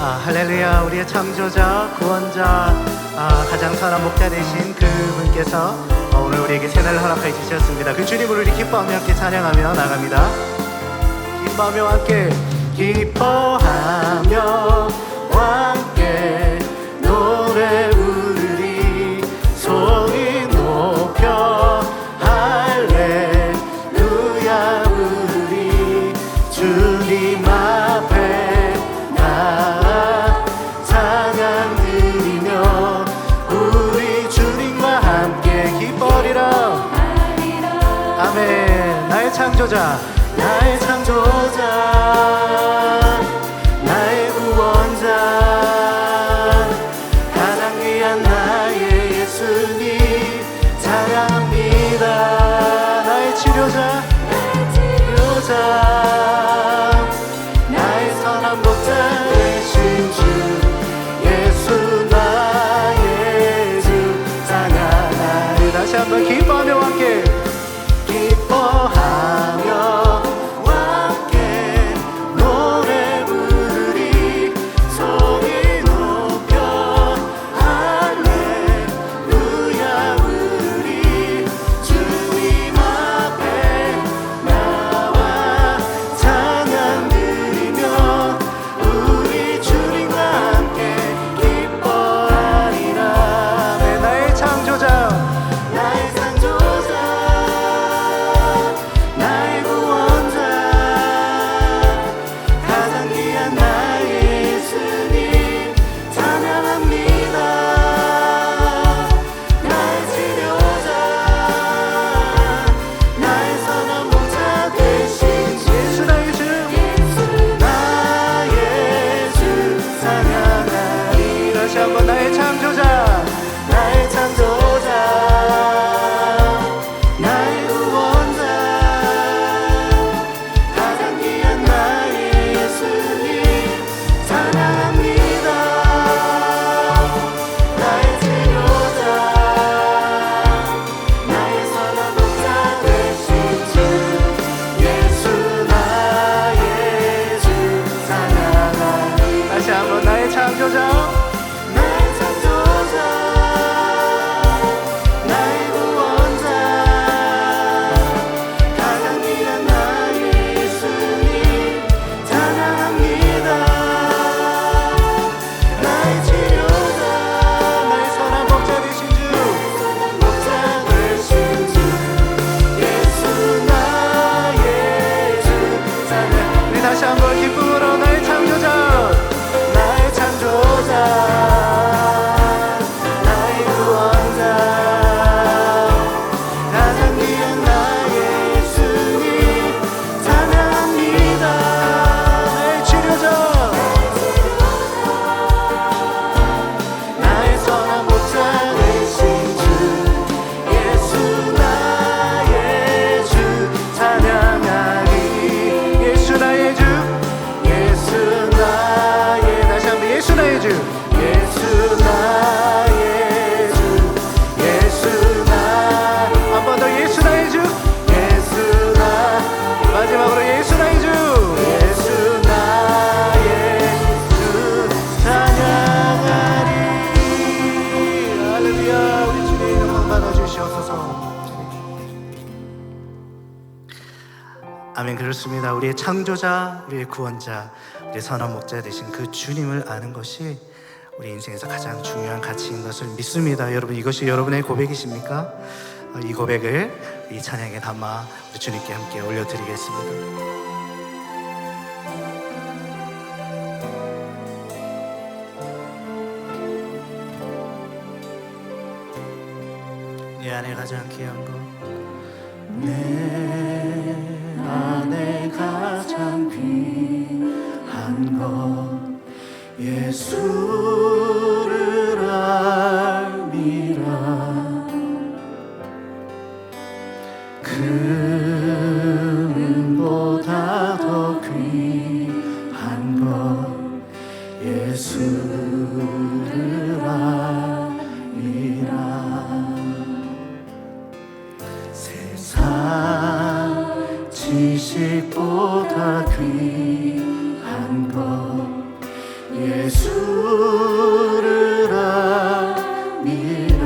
할렐루야. 우리의 창조자, 구원자, 가장 선한 목자 되신 그분께서 오늘 우리에게 새날을 허락해 주셨습니다. 그 주님을 우리 기뻐하며 함께 찬양하며 나갑니다. 기뻐하며 함께, 기뻐하며 함께 노래 부르리, 소리 높여 할렐루야 부르리. 주님 앞에 나아 찬양 드리며 우리 주님과 함께 기뻐하리라. 아멘. 나의 창조자, 나의 창조자, 나의 구원자, 가장 귀한 나의 예수님 찬양합니다. 나의 치료자, 나의 선한 목자 되신 주 예수 나의 주 찬양하리. 다시 한번 기뻐하며 함께, 기뻐하며 함께 노래 부르리, 소리 높여 할렐루야 부르리. 주님 앞에 나와 찬양 드리며 우리 주님과 함께 기뻐하리라. 네, 나의 창조자, 나의 창조자, 나의 구원자, 가장 귀한 나의 예수님 찬양합니다. 나의 치료자, 나의 선한 목자 되신 예수 나의 주, 나의 주 찬양하리. 다시 한번 나의 창조자, 나의 창조자, 나의 구원자, 가장 귀한 나의 예수님 찬양합니다. 나의 치료자, 나의 선한 목자 되신 주 예수 나의 주 찬양하리. 다시 한번 나의 창조자, 나의 창조자, 나의 구원자, 가장 귀한 나의 예수님 찬양합니다. 나의 치료자, 나의 선한 목자 되신 주, 목자 되신 주 예수 나의 주 찬양. 우리 다시 한번 기쁨으로 나의 창조자, 나의 창조자, 나의 구원자, 가장 귀한 나의 예수님 찬양합니다. 나의 치료자, 나의 선한 목자 되신 주 예수 나의 주 찬양하리. 예수 나의 주, 예수 나의, 다시 한번 예수 나의 주, 예수 나의 주, 예수 나, 한 번 더 예수 나의 주, 예수 나, 마지막으로 예수 나의 주, 예수 나의 주 찬양하리. 할렐루야. 우리 주님 이름 받아주시옵소서. 아멘. 그렇습니다. 우리의 창조자, 우리의 구원자, 우리의 선한 목자 되신 그 주님을 아는 것이 우리 인생에서 가장 중요한 가치인 것을 믿습니다. 여러분, 이것이 여러분의 고백이십니까? 이 고백을 이 찬양에 담아 우리 주님께 함께 올려드리겠습니다. 내 안에 가장 귀한 것, 내 안에 가장 귀한 것 예수를 알미라. 금보다 더 귀한 것 예수를 알미라. 세상 지식보다 귀한 것 예수를 알미라.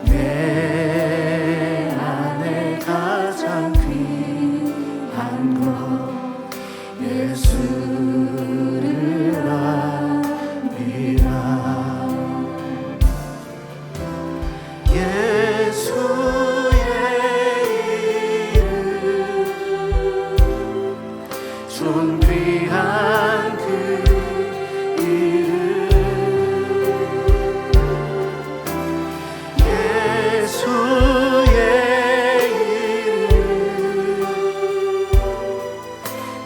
내 안에 가장 귀한 것 예수를 알미라. 예수의 이름 존귀한 그 이름 예수의 이름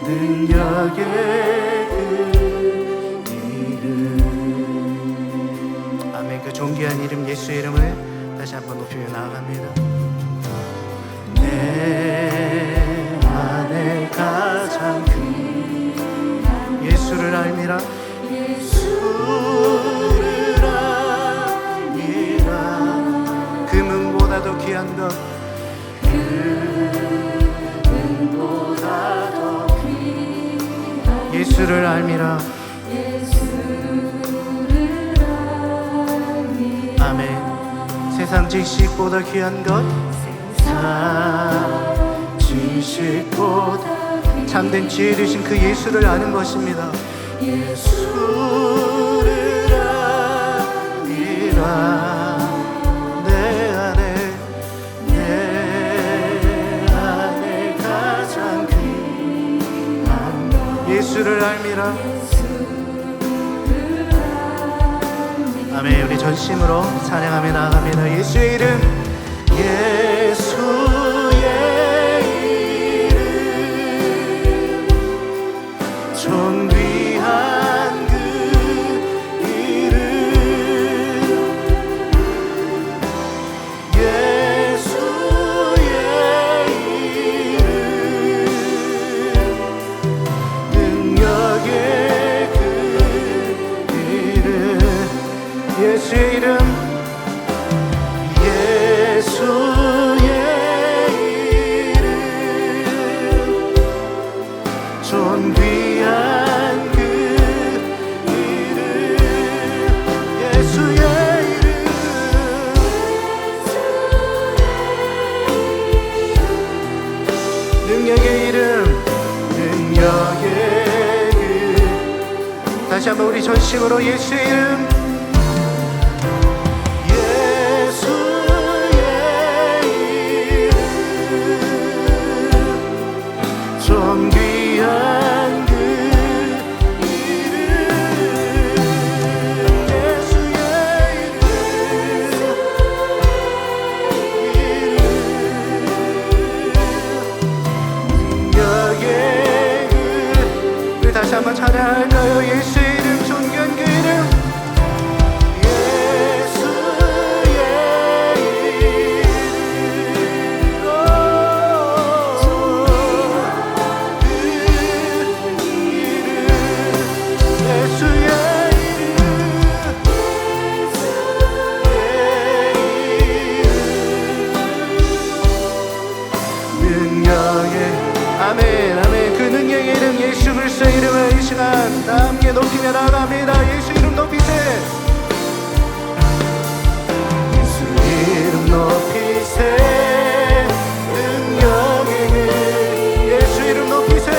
능력의 그 이름. 아멘. 그 존귀한 이름 예수의 이름을 다시 한번 높이며 나아갑니다. 내 안에 가장 귀한 예수를 알미라. 예수를 알미라. 금은보다도 귀한 것 금은보다도 귀한 예수를 알미라. 아멘. 세상 지식보다 귀한 것 세상 지식보다 참된 지혜 되신 그 예수를 아는 것입니다. 예수를 알미라. 내 안에 가장 귀한 것 예수를 알미라. 아멘. 우리 전심으로 찬양하며 나아갑니다. 예수의 이름 예수의 이름 존귀한 그 이름 예수의 이름 능력의 그 이름 예수의 이름 예수의 이름 존귀한 그 이름 예수의 이름 능력의 이름 능력의 이름. 다시 한번 우리 전심으로 예수의 이름 존귀한 그 이름 예수의 이름 능력의 그 우리 다시 한번 찬양할까요? 예수의 이름 존귀한 그 이름 아멘 아멘. 그 능력의 이름 예수 그리스도의 이름을 이 시간 다 함께 높이며 나아갑니다. 예수 이름 높이세. 예수 이름 높이세. 능력의 이름 예수 이름 높이세.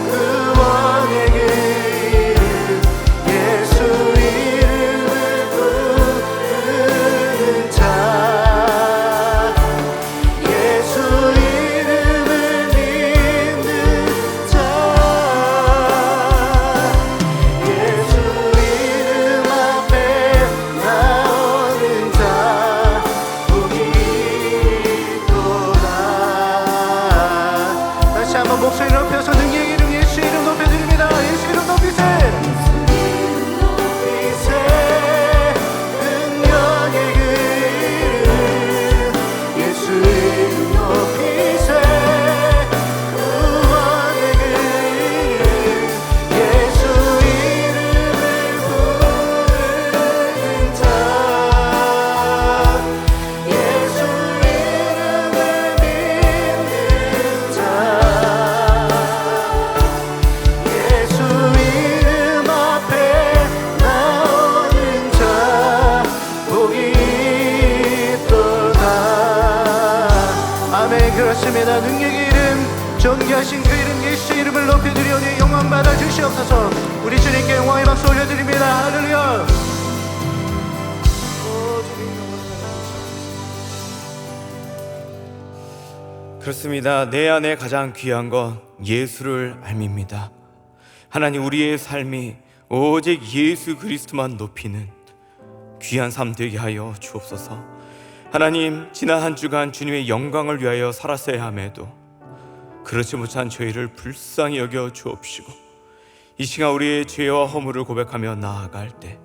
구원의 이름 예수 이름을 부르는 자 예수 이름 앞에 나올 올려드렸습니다. 능력의 이름, 존귀하신 그 이름 예수의 이름을 높여드리오니 영광 받아 주시옵소서. 우리 주님께 영광의 박수 올려드립니다. 할렐루야. 그렇습니다. 내 안에 가장 귀한 건 예수를 알밉니다. 하나님, 우리의 삶이 오직 예수 그리스도만 높이는 귀한 삶 되게 하여 주옵소서. 하나님, 지난 한 주간 주님의 영광을 위하여 살았어야 함에도 그렇지 못한 저희를 불쌍히 여겨 주옵시고, 이 시간 우리의 죄와 허물을 고백하며 나아갈 때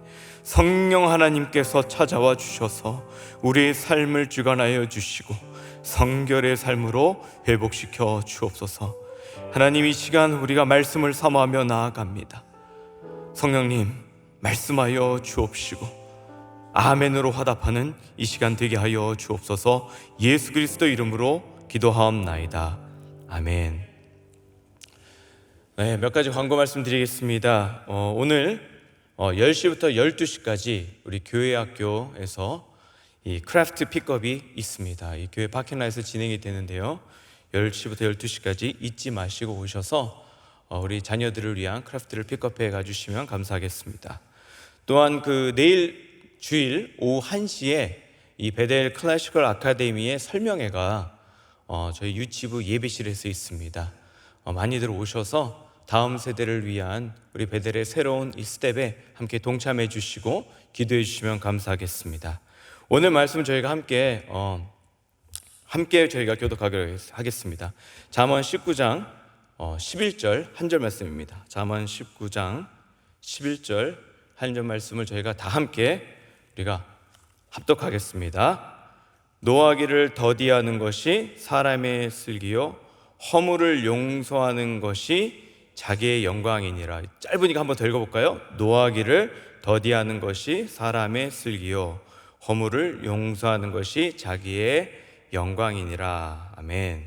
성령 하나님께서 찾아와 주셔서 우리의 삶을 주관하여 주시고 성결의 삶으로 회복시켜 주옵소서. 하나님, 이 시간 우리가 말씀을 사모하며 나아갑니다. 성령님, 말씀하여 주옵시고 아멘으로 화답하는 이 시간 되게 하여 주옵소서. 예수 그리스도 이름으로 기도하옵나이다. 아멘. 네, 몇 가지 광고 말씀드리겠습니다. 오늘 10시부터 12시까지 우리 교회 학교에서 이 크래프트 픽업이 있습니다. 이 교회 파킹라에서 진행이 되는데요, 10시부터 12시까지 잊지 마시고 오셔서 우리 자녀들을 위한 크래프트를 픽업해 가주시면 감사하겠습니다. 또한 내일 주일 오후 1시에 이 베델 클래시컬 아카데미의 설명회가 저희 유치부 예배실에서 있습니다. 많이들 오셔서 다음 세대를 위한 우리 베델의 새로운 이 스텝에 함께 동참해 주시고 기도해 주시면 감사하겠습니다. 오늘 말씀 저희가 함께 저희가 교독하기로 하겠습니다. 잠언 19장 11절 한 절 말씀입니다. 잠언 19장 11절 한 절 말씀을 저희가 다 함께 우리가 합독하겠습니다. 노하기를 더디하는 것이 사람의 슬기요 허물을 용서하는 것이 자기의 영광이니라. 짧으니까 한번 더 읽어볼까요? 노하기를 더디하는 것이 사람의 슬기요 허물을 용서하는 것이 자기의 영광이니라. 아멘.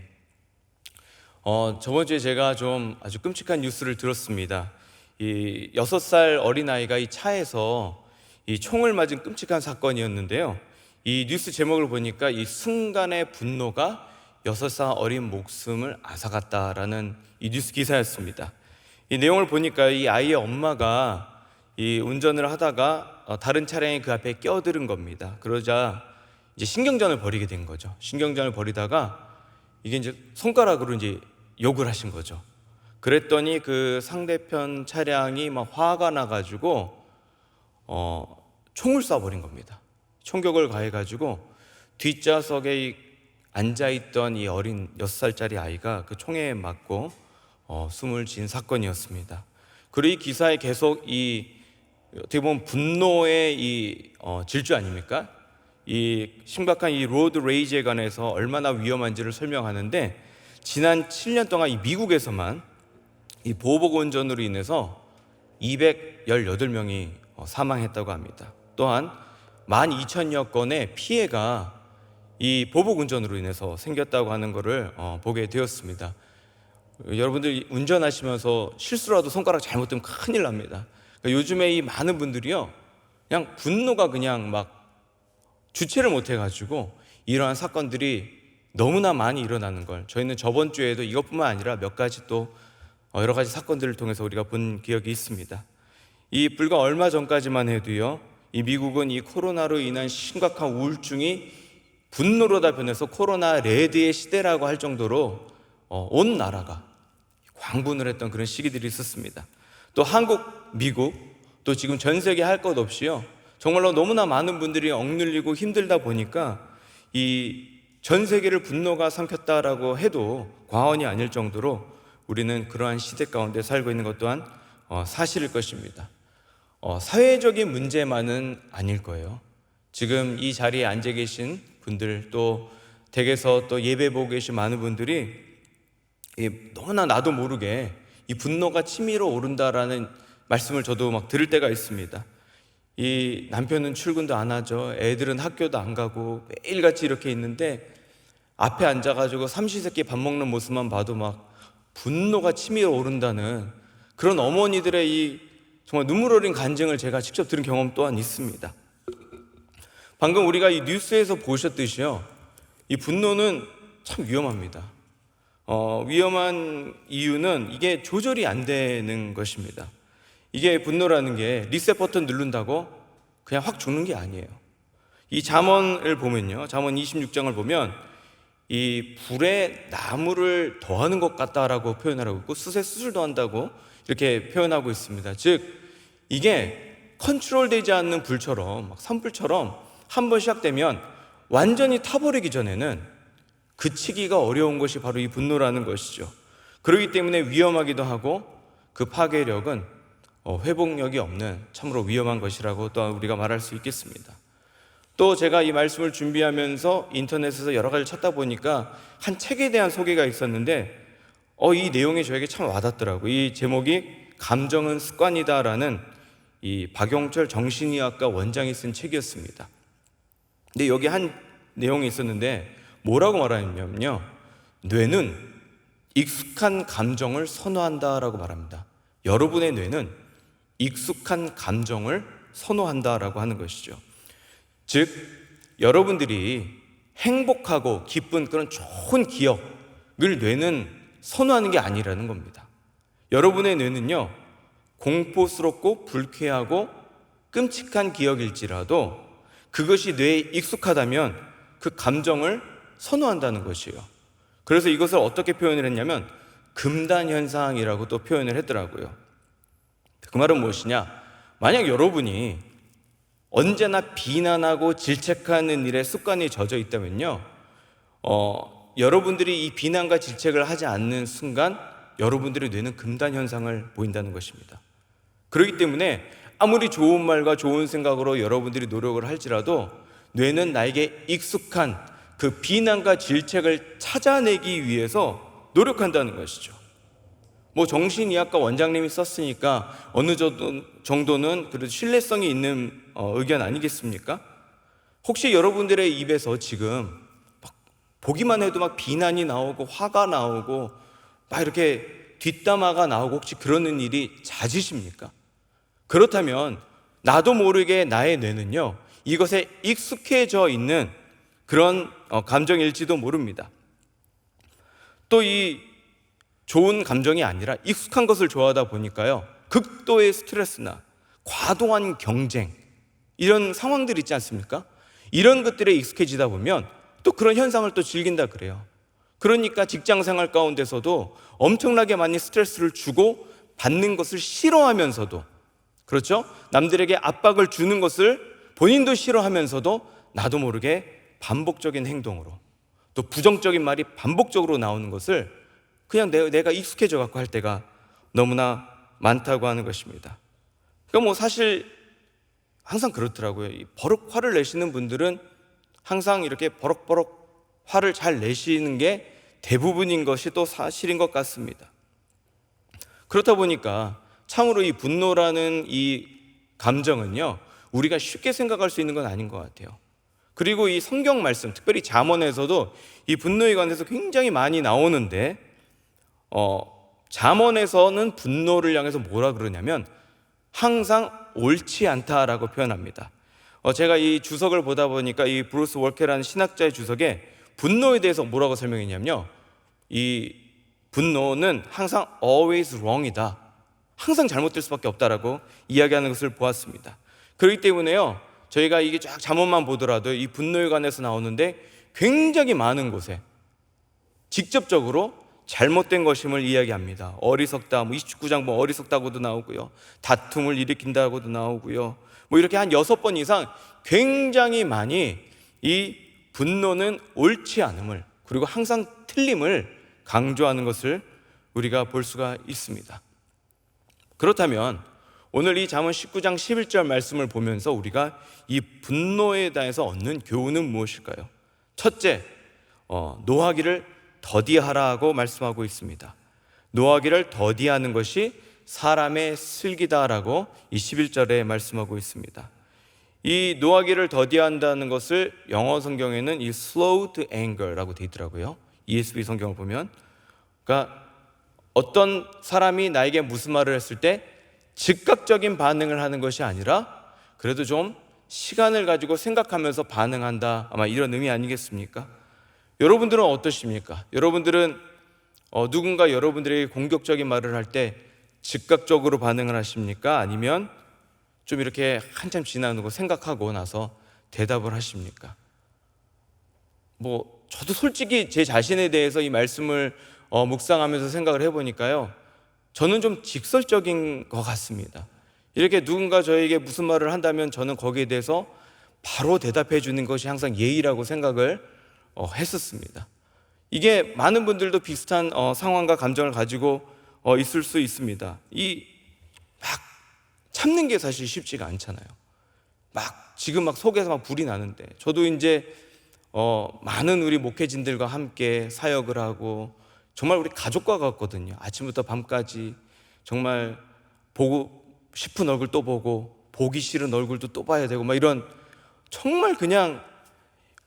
저번 주에 제가 좀 아주 끔찍한 뉴스를 들었습니다. 이 6살 어린아이가 이 차에서 이 총을 맞은 끔찍한 사건이었는데요, 이 뉴스 제목을 보니까 이 순간의 분노가 6살 어린 목숨을 앗아갔다라는 이 뉴스 기사였습니다. 이 내용을 보니까 이 아이의 엄마가 이 운전을 하다가 다른 차량이 그 앞에 끼어들은 겁니다. 그러자 이제 신경전을 벌이게 된 거죠. 신경전을 벌이다가 이게 이제 손가락으로 이제 욕을 하신 거죠. 그랬더니 그 상대편 차량이 막 화가 나가지고 총을 쏴버린 겁니다. 총격을 가해가지고 뒷좌석에 앉아있던 이 어린 6살짜리 아이가 그 총에 맞고 숨을 진 사건이었습니다. 그리고 이 기사에 계속 어떻게 보면 분노의 질주 아닙니까? 이 심각한 이 로드 레이지에 관해서 얼마나 위험한지를 설명하는데, 지난 7년 동안 이 미국에서만 이 보복 운전으로 인해서 218명이 사망했다고 합니다. 또한 12,000여 건의 피해가 이 보복 운전으로 인해서 생겼다고 하는 것을 보게 되었습니다. 여러분들 운전하시면서 실수라도 손가락 잘못되면 큰일 납니다. 그러니까 요즘에 이 많은 분들이요, 그냥 분노가 그냥 막 주체를 못 해가지고 이러한 사건들이 너무나 많이 일어나는 걸 저희는 저번 주에도 이것뿐만 아니라 몇 가지 또 여러 가지 사건들을 통해서 우리가 본 기억이 있습니다. 이 불과 얼마 전까지만 해도요, 이 미국은 이 코로나로 인한 심각한 우울증이 분노로 다 변해서 코로나 레드의 시대라고 할 정도로 온 나라가 광분을 했던 그런 시기들이 있었습니다. 또 한국, 미국, 또 지금 전 세계 할 것 없이요, 정말로 너무나 많은 분들이 억눌리고 힘들다 보니까 이 전 세계를 분노가 삼켰다라고 해도 과언이 아닐 정도로 우리는 그러한 시대 가운데 살고 있는 것 또한 사실일 것입니다. 사회적인 문제만은 아닐 거예요. 지금 이 자리에 앉아 계신 분들, 또 댁에서 또 예배 보고 계신 많은 분들이 너무나 나도 모르게 이 분노가 치밀어 오른다라는 말씀을 저도 막 들을 때가 있습니다. 이 남편은 출근도 안 하죠. 애들은 학교도 안 가고 매일같이 이렇게 있는데 앞에 앉아가지고 삼시세끼 밥 먹는 모습만 봐도 막 분노가 치밀어 오른다는 그런 어머니들의 이 정말 눈물 어린 간증을 제가 직접 들은 경험 또한 있습니다. 방금 우리가 이 뉴스에서 보셨듯이요, 이 분노는 참 위험합니다. 위험한 이유는 이게 조절이 안 되는 것입니다. 이게 분노라는 게 리셋 버튼 누른다고 그냥 확 죽는 게 아니에요. 이 잠언을 보면요, 잠언 26장을 보면 이 불에 나무를 더하는 것 같다라고 표현을 하고 있고 숯에 숯을 더한다고 이렇게 표현하고 있습니다. 즉 이게 컨트롤되지 않는 불처럼, 막 산불처럼 한번 시작되면 완전히 타버리기 전에는 그치기가 어려운 것이 바로 이 분노라는 것이죠. 그렇기 때문에 위험하기도 하고 그 파괴력은 회복력이 없는 참으로 위험한 것이라고 또 우리가 말할 수 있겠습니다. 또 제가 이 말씀을 준비하면서 인터넷에서 여러 가지를 찾다 보니까 한 책에 대한 소개가 있었는데 이 내용이 저에게 참 와닿더라고요. 이 제목이 감정은 습관이다라는 이 박용철 정신의학과 원장이 쓴 책이었습니다. 근데 여기 한 내용이 있었는데 뭐라고 말하냐면요, 뇌는 익숙한 감정을 선호한다라고 말합니다. 여러분의 뇌는 익숙한 감정을 선호한다라고 하는 것이죠. 즉 여러분들이 행복하고 기쁜 그런 좋은 기억을 뇌는 선호하는 게 아니라는 겁니다. 여러분의 뇌는요, 공포스럽고 불쾌하고 끔찍한 기억일지라도 그것이 뇌에 익숙하다면 그 감정을 선호한다는 것이에요. 그래서 이것을 어떻게 표현을 했냐면 금단현상이라고 또 표현을 했더라고요. 그 말은 무엇이냐, 만약 여러분이 언제나 비난하고 질책하는 일에 습관이 젖어 있다면요, 여러분들이 이 비난과 질책을 하지 않는 순간 여러분들의 뇌는 금단현상을 보인다는 것입니다. 그렇기 때문에 아무리 좋은 말과 좋은 생각으로 여러분들이 노력을 할지라도 뇌는 나에게 익숙한 그 비난과 질책을 찾아내기 위해서 노력한다는 것이죠. 정신의학과 원장님이 썼으니까 어느 정도는 그래도 신뢰성이 있는 의견 아니겠습니까? 혹시 여러분들의 입에서 지금 막 보기만 해도 막 비난이 나오고 화가 나오고 막 이렇게 뒷담화가 나오고 혹시 그러는 일이 잦으십니까? 그렇다면 나도 모르게 나의 뇌는요, 이것에 익숙해져 있는 그런 감정일지도 모릅니다. 또 이 좋은 감정이 아니라 익숙한 것을 좋아하다 보니까요, 극도의 스트레스나 과도한 경쟁, 이런 상황들 있지 않습니까? 이런 것들에 익숙해지다 보면 또 그런 현상을 또 즐긴다 그래요. 그러니까 직장 생활 가운데서도 엄청나게 많이 스트레스를 주고 받는 것을 싫어하면서도, 그렇죠? 남들에게 압박을 주는 것을 본인도 싫어하면서도 나도 모르게 반복적인 행동으로, 또 부정적인 말이 반복적으로 나오는 것을 그냥 내가 익숙해져 갖고 할 때가 너무나 많다고 하는 것입니다. 그러니까 사실 항상 그렇더라고요. 이 버럭 화를 내시는 분들은 항상 이렇게 버럭버럭 화를 잘 내시는 게 대부분인 것이 또 사실인 것 같습니다. 그렇다 보니까 참으로 이 분노라는 이 감정은요, 우리가 쉽게 생각할 수 있는 건 아닌 것 같아요. 그리고 이 성경 말씀, 특별히 잠언에서도 이 분노에 관해서 굉장히 많이 나오는데, 잠언에서는 분노를 향해서 뭐라 그러냐면 항상 옳지 않다라고 표현합니다. 제가 이 주석을 보다 보니까 이 브루스 월케라는 신학자의 주석에 분노에 대해서 뭐라고 설명했냐면요, 이 분노는 항상 always wrong이다, 항상 잘못될 수밖에 없다라고 이야기하는 것을 보았습니다. 그렇기 때문에요, 저희가 이게 쫙 잠언만 보더라도 이 분노에 관해서 나오는데 굉장히 많은 곳에 직접적으로 잘못된 것임을 이야기합니다. 어리석다, 29장 어리석다고도 나오고요, 다툼을 일으킨다고도 나오고요, 이렇게 한 6번 이상 굉장히 많이 이 분노는 옳지 않음을, 그리고 항상 틀림을 강조하는 것을 우리가 볼 수가 있습니다. 그렇다면 오늘 이 잠언 19장 11절 말씀을 보면서 우리가 이 분노에 대해서 얻는 교훈은 무엇일까요? 첫째, 노하기를 더디하라고 말씀하고 있습니다. 노하기를 더디하는 것이 사람의 슬기다라고 이 11절에 말씀하고 있습니다. 이 노하기를 더디한다는 것을 영어 성경에는 이 slow to anger라고 되어 있더라고요. ESV 성경을 보면, 그러니까 어떤 사람이 나에게 무슨 말을 했을 때 즉각적인 반응을 하는 것이 아니라 그래도 좀 시간을 가지고 생각하면서 반응한다, 아마 이런 의미 아니겠습니까? 여러분들은 어떠십니까? 여러분들은 누군가 여러분들에게 공격적인 말을 할 때 즉각적으로 반응을 하십니까? 아니면 좀 이렇게 한참 지나고 생각하고 나서 대답을 하십니까? 저도 솔직히 제 자신에 대해서 이 말씀을 묵상하면서 생각을 해보니까요, 저는 좀 직설적인 것 같습니다. 이렇게 누군가 저에게 무슨 말을 한다면 저는 거기에 대해서 바로 대답해 주는 것이 항상 예의라고 생각을 했었습니다. 이게 많은 분들도 비슷한 상황과 감정을 가지고 있을 수 있습니다. 막 참는 게 사실 쉽지가 않잖아요. 지금 속에서 불이 나는데, 저도 이제 많은 우리 목회진들과 함께 사역을 하고 정말 우리 가족과 같거든요. 아침부터 밤까지 정말 보고 싶은 얼굴 또 보고 보기 싫은 얼굴도 또 봐야 되고 이런, 정말 그냥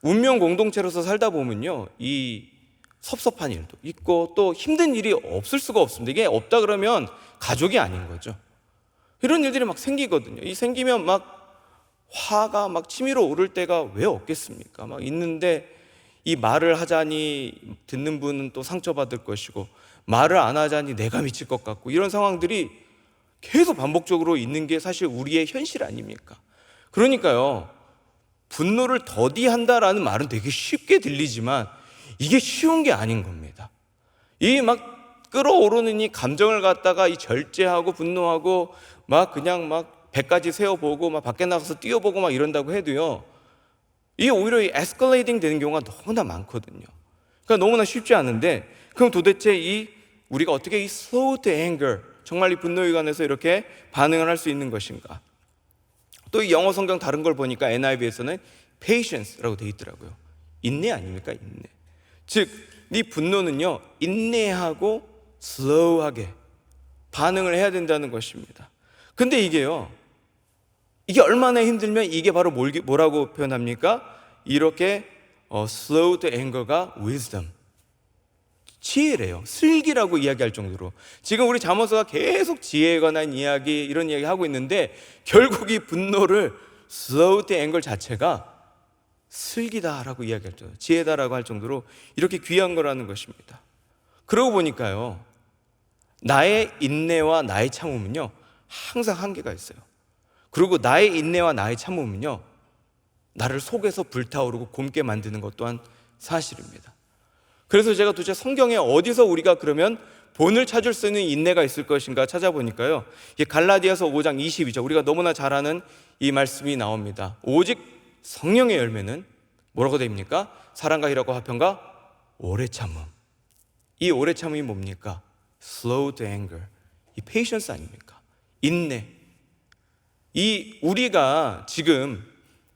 운명 공동체로서 살다 보면요, 이 섭섭한 일도 있고 또 힘든 일이 없을 수가 없습니다. 이게 없다 그러면 가족이 아닌 거죠. 이런 일들이 생기거든요. 이 생기면 화가 치밀어 오를 때가 왜 없겠습니까? 있는데 이 말을 하자니 듣는 분은 또 상처받을 것이고, 말을 안 하자니 내가 미칠 것 같고, 이런 상황들이 계속 반복적으로 있는 게 사실 우리의 현실 아닙니까? 그러니까요, 분노를 더디한다라는 말은 되게 쉽게 들리지만 이게 쉬운 게 아닌 겁니다. 이 끌어오르는 이 감정을 갖다가 이 절제하고 분노하고 그냥 100가지 세어보고 밖에 나가서 뛰어보고 이런다고 해도요, 이게 오히려 이 에스컬레이팅 되는 경우가 너무나 많거든요. 그러니까 너무나 쉽지 않은데, 그럼 도대체 우리가 어떻게 이 slow to anger, 정말 이 분노에 관해서 이렇게 반응을 할 수 있는 것인가? 또 이 영어 성경 다른 걸 보니까 NIV에서는 patience라고 되어 있더라고요. 인내 아닙니까? 인내. 즉, 이 분노는요, 인내하고 slow하게 반응을 해야 된다는 것입니다. 근데 이게 얼마나 힘들면 이게 바로 뭐라고 표현합니까? 이렇게 slow to anger가 wisdom, 지혜래요. 슬기라고 이야기할 정도로. 지금 우리 잠언서가 계속 지혜에 관한 이야기, 이런 이야기 하고 있는데, 결국 이 분노를 slow to anger 자체가 슬기다라고 이야기할 정도로, 지혜다라고 할 정도로 이렇게 귀한 거라는 것입니다. 그러고 보니까요, 나의 인내와 나의 참음은요, 항상 한계가 있어요. 그리고 나의 인내와 나의 참음은요, 나를 속에서 불타오르고 곪게 만드는 것 또한 사실입니다. 그래서 제가 도대체 성경에 어디서 우리가 그러면 본을 찾을 수 있는 인내가 있을 것인가 찾아보니까요, 갈라디아서 5장 22절, 우리가 너무나 잘 아는 이 말씀이 나옵니다. 오직 성령의 열매는 뭐라고 됩니까? 사랑과 희락과 화평과 오래 참음. 이 오래 참음이 뭡니까? slow to anger, 이 patience 아닙니까? 인내. 우리가 지금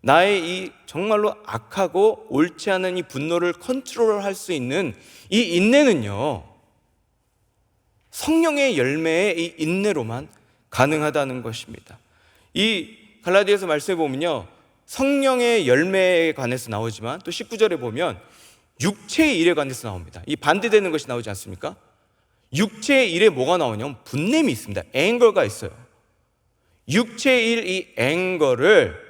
나의 이 정말로 악하고 옳지 않은 이 분노를 컨트롤할 수 있는 이 인내는요, 성령의 열매의 이 인내로만 가능하다는 것입니다. 이 갈라디아서 말씀에 보면요, 성령의 열매에 관해서 나오지만 또 19절에 보면 육체의 일에 관해서 나옵니다. 이 반대되는 것이 나오지 않습니까? 육체의 일에 뭐가 나오냐면 분냄이 있습니다. 앵거가 있어요. 육체의 일, 이 앵거를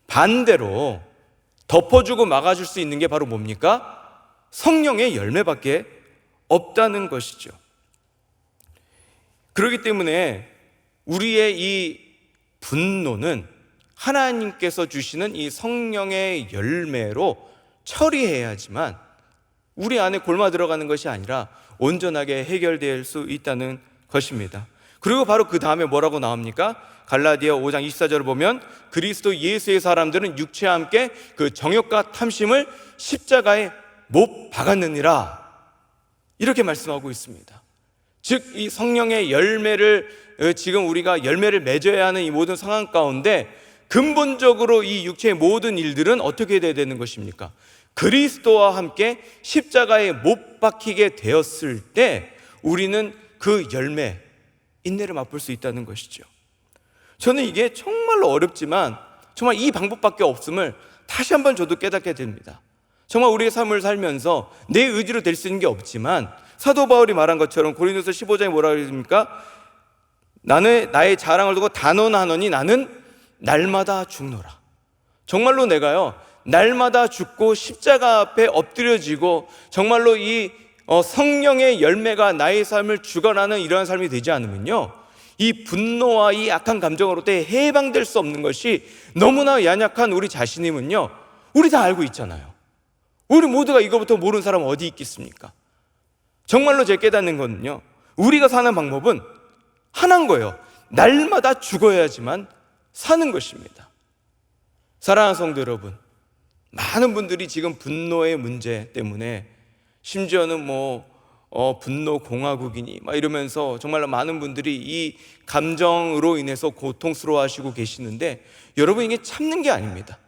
반대로 덮어주고 막아줄 수 있는 게 바로 뭡니까? 성령의 열매밖에 없다는 것이죠. 그렇기 때문에 우리의 이 분노는 하나님께서 주시는 이 성령의 열매로 처리해야지만 우리 안에 골마 들어가는 것이 아니라 온전하게 해결될 수 있다는 것입니다. 그리고 바로 그 다음에 뭐라고 나옵니까? 갈라디아 5장 24절을 보면 그리스도 예수의 사람들은 육체와 함께 그 정욕과 탐심을 십자가에 못 박았느니라, 이렇게 말씀하고 있습니다. 즉, 이 성령의 열매를 지금 우리가 열매를 맺어야 하는 이 모든 상황 가운데 근본적으로 이 육체의 모든 일들은 어떻게 돼야 되는 것입니까? 그리스도와 함께 십자가에 못 박히게 되었을 때 우리는 그 열매, 인내를 맛볼 수 있다는 것이죠. 저는 이게 정말로 어렵지만 정말 이 방법밖에 없음을 다시 한번 저도 깨닫게 됩니다. 정말 우리의 삶을 살면서 내 의지로 될 수 있는 게 없지만 사도 바울이 말한 것처럼 고린도서 15장에 뭐라고 그랬습니까? 나는 나의 자랑을 두고 단언하노니 나는 날마다 죽노라. 정말로 내가요, 날마다 죽고 십자가 앞에 엎드려지고 정말로 이 성령의 열매가 나의 삶을 주관하는 이러한 삶이 되지 않으면요, 이 분노와 이 악한 감정으로부터 해방될 수 없는 것이 너무나 연약한 우리 자신임은요, 우리 다 알고 있잖아요. 우리 모두가 이거부터 모르는 사람 어디 있겠습니까? 정말로 제가 깨닫는 거는요, 우리가 사는 방법은 하나인 거예요. 날마다 죽어야지만 사는 것입니다. 사랑하는 성도 여러분, 많은 분들이 지금 분노의 문제 때문에 심지어는 분노 공화국이니 막 이러면서 정말로 많은 분들이 이 감정으로 인해서 고통스러워하시고 계시는데, 여러분, 이게 참는 게 아닙니다.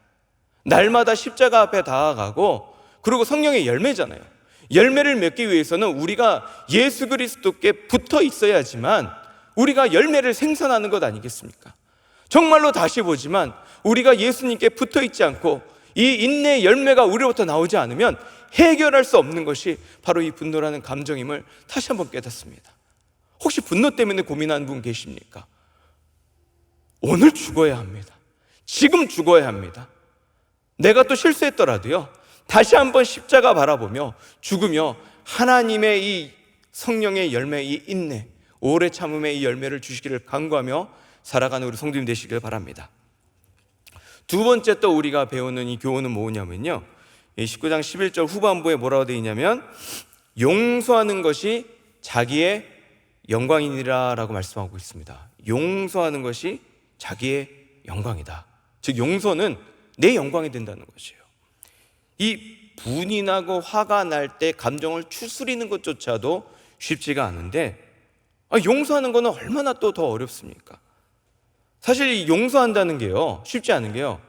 날마다 십자가 앞에 다가가고, 그리고 성령의 열매잖아요. 열매를 맺기 위해서는 우리가 예수 그리스도께 붙어 있어야지만 우리가 열매를 생산하는 것 아니겠습니까? 정말로 다시 보지만 우리가 예수님께 붙어 있지 않고 이 인내의 열매가 우리로부터 나오지 않으면 해결할 수 없는 것이 바로 이 분노라는 감정임을 다시 한번 깨닫습니다. 혹시 분노 때문에 고민하는 분 계십니까? 오늘 죽어야 합니다. 지금 죽어야 합니다. 내가 또 실수했더라도요, 다시 한번 십자가 바라보며 죽으며 하나님의 이 성령의 열매, 이 인내, 오래 참음의 이 열매를 주시기를 간구하며 살아가는 우리 성도님 되시길 바랍니다. 두 번째 또 우리가 배우는 이 교훈은 뭐냐면요, 19장 11절 후반부에 뭐라고 되어 있냐면, 용서하는 것이 자기의 영광이니라 라고 말씀하고 있습니다. 용서하는 것이 자기의 영광이다. 즉 용서는 내 영광이 된다는 것이에요. 이 분이 나고 화가 날 때 감정을 추스리는 것조차도 쉽지가 않은데, 용서하는 거는 얼마나 또 더 어렵습니까? 사실 이 용서한다는 게요, 쉽지 않은 게요,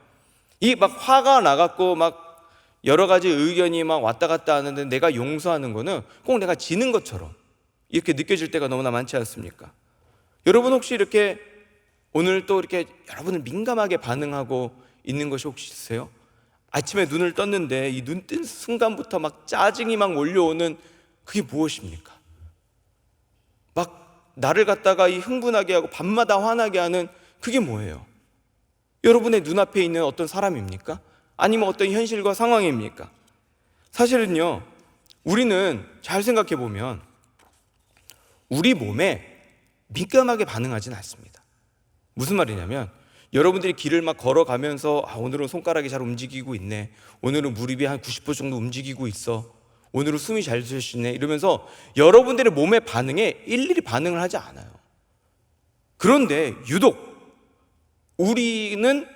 이 막 화가 나갖고 막 여러 가지 의견이 막 왔다 갔다 하는데 내가 용서하는 거는 꼭 내가 지는 것처럼 이렇게 느껴질 때가 너무나 많지 않습니까? 여러분 혹시 이렇게 오늘 또 이렇게 여러분을 민감하게 반응하고 있는 것이 혹시 있으세요? 아침에 눈을 떴는데 이 눈 뜬 순간부터 막 짜증이 막 몰려오는 그게 무엇입니까? 막 나를 갖다가 이 흥분하게 하고 밤마다 화나게 하는 그게 뭐예요? 여러분의 눈앞에 있는 어떤 사람입니까? 아니면 어떤 현실과 상황입니까? 사실은요, 우리는 잘 생각해 보면 우리 몸에 민감하게 반응하진 않습니다. 무슨 말이냐면, 여러분들이 길을 막 걸어가면서 오늘은 손가락이 잘 움직이고 있네, 오늘은 무릎이 한 90% 정도 움직이고 있어, 오늘은 숨이 잘 쉬시네 이러면서 여러분들의 몸의 반응에 일일이 반응을 하지 않아요. 그런데 유독 우리는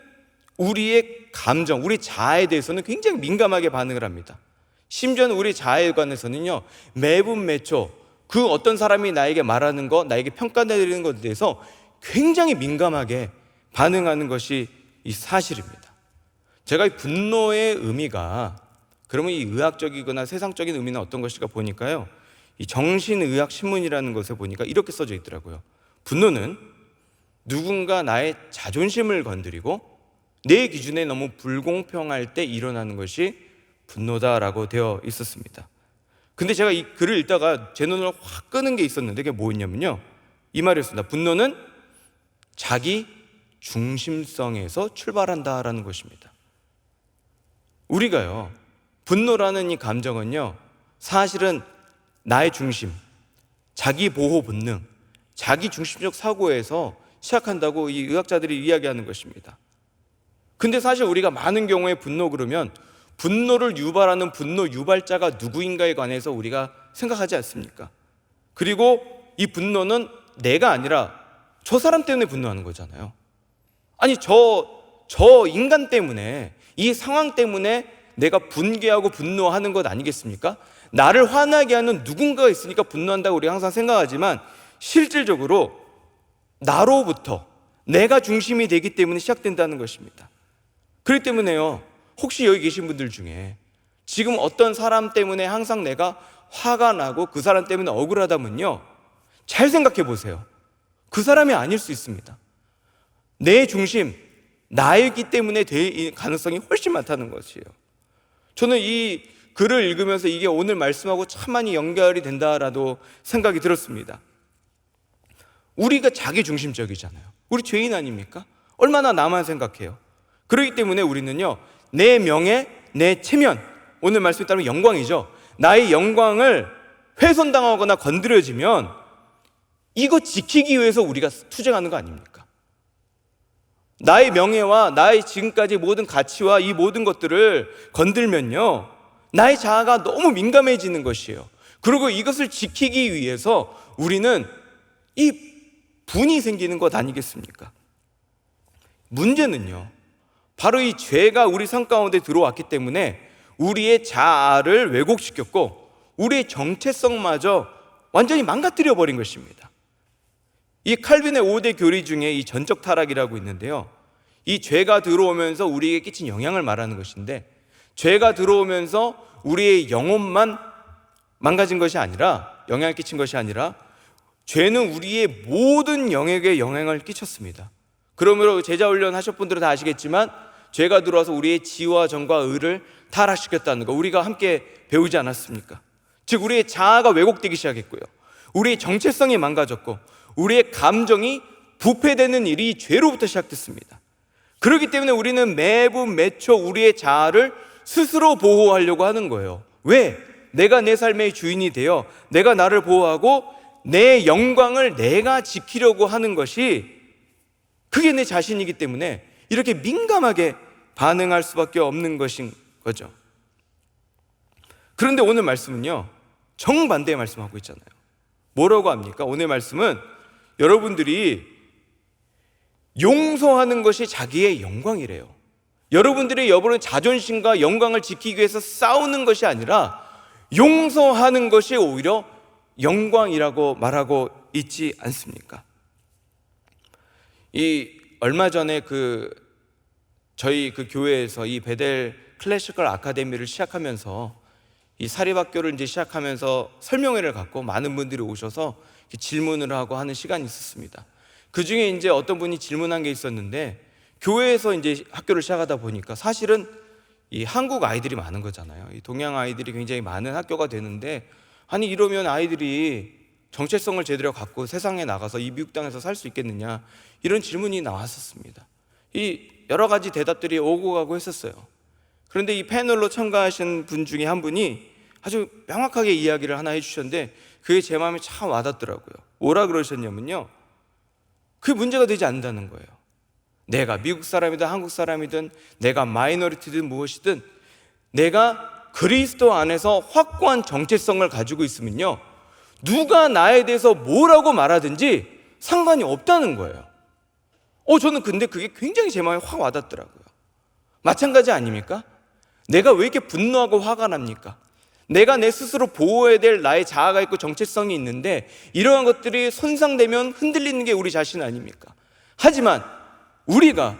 우리의 감정, 우리 자아에 대해서는 굉장히 민감하게 반응을 합니다. 심지어는 우리 자아에 관해서는요, 매분 매초 그 어떤 사람이 나에게 말하는 것, 나에게 평가내리는 것에 대해서 굉장히 민감하게 반응하는 것이 이 사실입니다. 제가 이 분노의 의미가 그러면 이 의학적이거나 세상적인 의미는 어떤 것일까 보니까요, 이 정신의학 신문이라는 것에 보니까 이렇게 써져 있더라고요. 분노는 누군가 나의 자존심을 건드리고 내 기준에 너무 불공평할 때 일어나는 것이 분노다라고 되어 있었습니다. 근데 제가 이 글을 읽다가 제 눈을 확 끄는 게 있었는데, 그게 뭐였냐면요, 이 말이었습니다. 분노는 자기 중심성에서 출발한다라는 것입니다. 우리가요, 분노라는 이 감정은요, 사실은 나의 중심, 자기 보호 본능, 자기 중심적 사고에서 시작한다고 이 의학자들이 이야기하는 것입니다. 근데 사실 우리가 많은 경우에 분노 그러면 분노를 유발하는 분노 유발자가 누구인가에 관해서 우리가 생각하지 않습니까? 그리고 이 분노는 내가 아니라 저 사람 때문에 분노하는 거잖아요. 아니 저 인간 때문에, 이 상황 때문에 내가 분개하고 분노하는 것 아니겠습니까? 나를 화나게 하는 누군가가 있으니까 분노한다고 우리가 항상 생각하지만, 실질적으로 나로부터 내가 중심이 되기 때문에 시작된다는 것입니다. 그렇기 때문에요, 혹시 여기 계신 분들 중에 지금 어떤 사람 때문에 항상 내가 화가 나고 그 사람 때문에 억울하다면요, 잘 생각해 보세요. 그 사람이 아닐 수 있습니다. 내 중심, 나이기 때문에 될 가능성이 훨씬 많다는 것이에요. 저는 이 글을 읽으면서 이게 오늘 말씀하고 참 많이 연결이 된다라도 생각이 들었습니다. 우리가 자기 중심적이잖아요. 우리 죄인 아닙니까? 얼마나 나만 생각해요. 그렇기 때문에 우리는요, 내 명예, 내 체면, 오늘 말씀에 따르면 영광이죠, 나의 영광을 훼손당하거나 건드려지면 이거 지키기 위해서 우리가 투쟁하는 거 아닙니까? 나의 명예와 나의 지금까지 모든 가치와 이 모든 것들을 건들면요, 나의 자아가 너무 민감해지는 것이에요. 그리고 이것을 지키기 위해서 우리는 이 분이 생기는 것 아니겠습니까? 문제는요, 바로 이 죄가 우리 삶 가운데 들어왔기 때문에 우리의 자아를 왜곡시켰고 우리의 정체성마저 완전히 망가뜨려 버린 것입니다. 이 칼빈의 5대 교리 중에 이 전적 타락이라고 있는데요, 이 죄가 들어오면서 우리에게 끼친 영향을 말하는 것인데, 죄가 들어오면서 우리의 영혼만 망가진 것이 아니라, 영향을 끼친 것이 아니라 죄는 우리의 모든 영역에 영향을 끼쳤습니다. 그러므로 제자훈련 하셨 분들은 다 아시겠지만 죄가 들어와서 우리의 지와 정과 의를 타락시켰다는 거 우리가 함께 배우지 않았습니까? 즉 우리의 자아가 왜곡되기 시작했고요, 우리의 정체성이 망가졌고 우리의 감정이 부패되는 일이 죄로부터 시작됐습니다. 그렇기 때문에 우리는 매분 매초 우리의 자아를 스스로 보호하려고 하는 거예요. 왜? 내가 내 삶의 주인이 되어 내가 나를 보호하고 내 영광을 내가 지키려고 하는 것이, 그게 내 자신이기 때문에 이렇게 민감하게 반응할 수밖에 없는 것인 거죠. 그런데 오늘 말씀은요, 정반대의 말씀하고 있잖아요. 뭐라고 합니까? 오늘 말씀은 여러분들이 용서하는 것이 자기의 영광이래요. 여러분들의 여러분의 자존심과 영광을 지키기 위해서 싸우는 것이 아니라 용서하는 것이 오히려 영광이라고 말하고 있지 않습니까? 이 얼마 전에 저희 교회에서 이 베델 클래시컬 아카데미를 시작하면서, 이 사립학교를 이제 시작하면서 설명회를 갖고 많은 분들이 오셔서 질문을 하고 하는 시간이 있었습니다. 그 중에 이제 어떤 분이 질문한 게 있었는데, 교회에서 이제 학교를 시작하다 보니까 사실은 이 한국 아이들이 많은 거잖아요. 이 동양 아이들이 굉장히 많은 학교가 되는데, 아니 이러면 아이들이 정체성을 제대로 갖고 세상에 나가서 이 미국 땅에서 살 수 있겠느냐, 이런 질문이 나왔었습니다. 이 여러 가지 대답들이 오고 가고 했었어요. 그런데 이 패널로 참가하신 분 중에 한 분이 아주 명확하게 이야기를 하나 해주셨는데 그게 제 마음에 참 와닿더라고요. 뭐라 그러셨냐면요, 그게 문제가 되지 않는다는 거예요. 내가 미국 사람이든 한국 사람이든 내가 마이너리티든 무엇이든 내가 그리스도 안에서 확고한 정체성을 가지고 있으면요, 누가 나에 대해서 뭐라고 말하든지 상관이 없다는 거예요. 저는 근데 그게 굉장히 제 마음에 확 와닿더라고요. 마찬가지 아닙니까? 내가 왜 이렇게 분노하고 화가 납니까? 내가 내 스스로 보호해야 될 나의 자아가 있고 정체성이 있는데 이러한 것들이 손상되면 흔들리는 게 우리 자신 아닙니까? 하지만 우리가